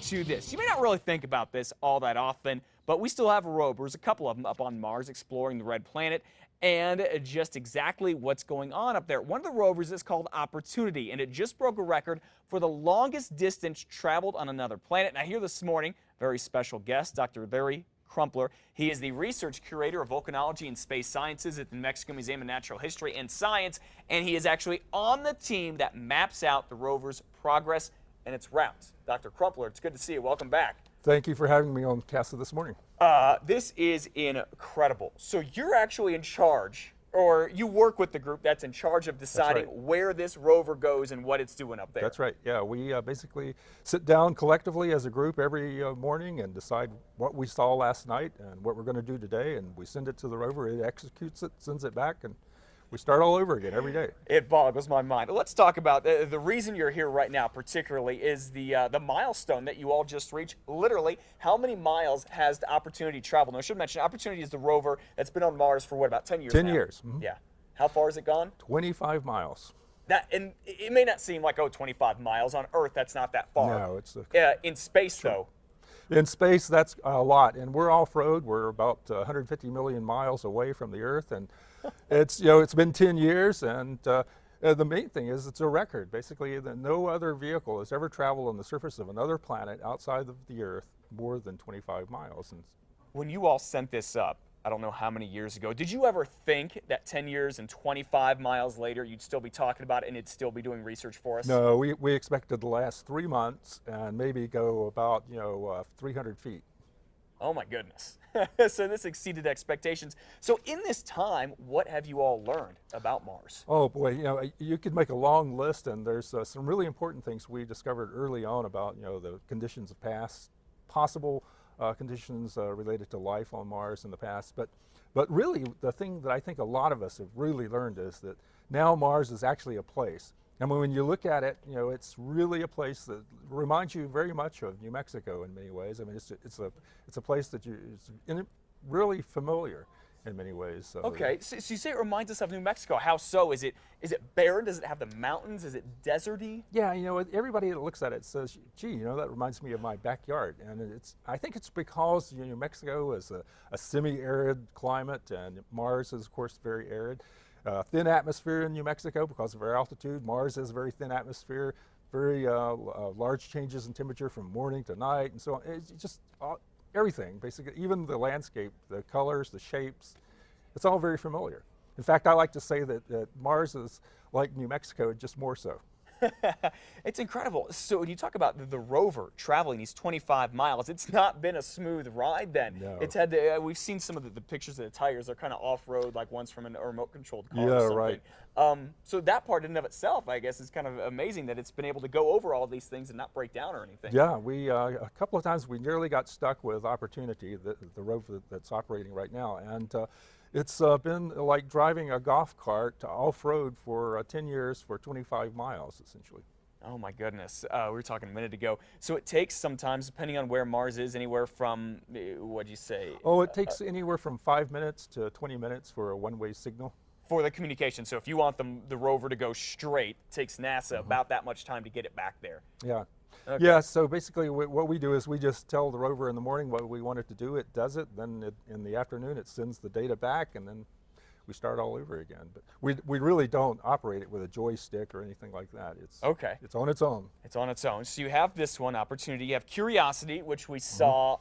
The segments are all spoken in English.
ask you this. You may not really think about this all that often, but we still have rovers, a couple of them up on Mars exploring the red planet, and just exactly what's going on up there. One of the rovers is called Opportunity, and it just broke a record for the longest distance traveled on another planet. Now here this morning, very special guest, Dr. Larry Crumpler. He is the research curator of volcanology and space sciences at the New Mexico Museum of Natural History and Science, and he is actually on the team that maps out the rover's progress and its routes. Dr. Crumpler, it's good to see you. Welcome back. Thank you for having me on CASA this morning. This is incredible. So you're actually in charge, or you work with the group that's in charge of deciding where this rover goes and what it's doing up there. That's right. Yeah, we basically sit down collectively as a group every morning and decide what we saw last night and what we're going to do today, and we send it to the rover. It executes it, sends it back, and we start all over again every day. It boggles my mind. Let's talk about the reason you're here right now, particularly, is the milestone that you all just reached. Literally, how many miles has the Opportunity traveled? Now, I should mention, Opportunity is the rover that's been on Mars for what, about 10 years 10 now? years. Mm-hmm. Yeah. How far has it gone? 25 miles. And it may not seem like, oh, 25 miles. On Earth, that's not that far. No, it's in space, though. In space, that's a lot, and we're off-road. We're about 150 million miles away from the Earth, and it's it's been 10 years, and the main thing is it's a record. Basically, no other vehicle has ever traveled on the surface of another planet outside of the Earth more than 25 miles. And when you all sent this up, I don't know how many years ago, did you ever think that 10 years and 25 miles later you'd still be talking about it and it'd still be doing research for us? No, we expected the last 3 months and maybe go about 300 feet. Oh my goodness. So this exceeded expectations. So in this time, what have you all learned about Mars? Oh boy, you could make a long list, and there's some really important things we discovered early on about the conditions of past, possible conditions related to life on Mars in the past. But really, the thing that I think a lot of us have really learned is that now Mars is actually a place. I mean, when you look at it, it's really a place that reminds you very much of New Mexico in many ways. I mean, it's a place that is really familiar in many ways. So. Okay, so you say it reminds us of New Mexico. How so? Is it barren? Does it have the mountains? Is it deserty? Yeah, everybody that looks at it says, gee, that reminds me of my backyard. And I think it's because New Mexico is a semi-arid climate, and Mars is, of course, very arid. Thin atmosphere in New Mexico because of our altitude. Mars has a very thin atmosphere, very large changes in temperature from morning to night, and so on. It's just everything, basically, even the landscape, the colors, the shapes, it's all very familiar. In fact, I like to say that Mars is like New Mexico, just more so. It's incredible. So when you talk about the rover traveling these 25 miles, it's not been a smooth ride then. No. It's had to, we've seen some of the pictures of the tires. They're kind of off-road, like ones from a remote-controlled car or something. Right. So that part in and of itself, I guess, is kind of amazing that it's been able to go over all these things and not break down or anything. Yeah, we a couple of times we nearly got stuck with Opportunity, the rover that's operating right now. And it's been like driving a golf cart off-road for 10 years for 25 miles, essentially. Oh my goodness. We were talking a minute ago. So it takes sometimes, depending on where Mars is, anywhere from, what'd you say? Oh, it takes anywhere from 5 minutes to 20 minutes for a one-way signal. For the communication. So if you want the rover to go straight, it takes NASA about that much time to get it back there. Yeah. Okay. Yeah, so basically what we do is we just tell the rover in the morning what we want it to do, it does it, then in the afternoon it sends the data back, and then we start all over again. But we really don't operate it with a joystick or anything like that. It's on its own. It's on its own. So you have this one, Opportunity. You have Curiosity, which we saw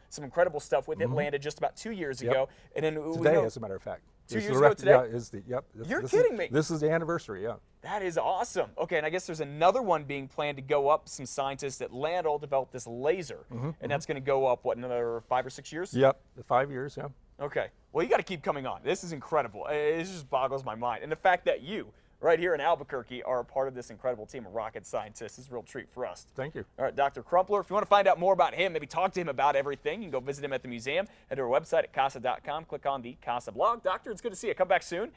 some incredible stuff with. It landed just about 2 years ago. And then today, as a matter of fact. 2 years ago today? Yeah, You're kidding me. This is the anniversary, yeah. That is awesome. Okay, and I guess there's another one being planned to go up. Some scientists at Landau developed this laser, and that's going to go up, what, another 5 or 6 years? Yep, 5 years, yeah. Okay. Well, you got to keep coming on. This is incredible. It just boggles my mind. And the fact that you, right here in Albuquerque, are a part of this incredible team of rocket scientists is a real treat for us. Thank you. All right, Dr. Crumpler, if you want to find out more about him, maybe talk to him about everything, you can go visit him at the museum. Head to our website at casa.com, click on the CASA blog. Doctor, it's good to see you. Come back soon.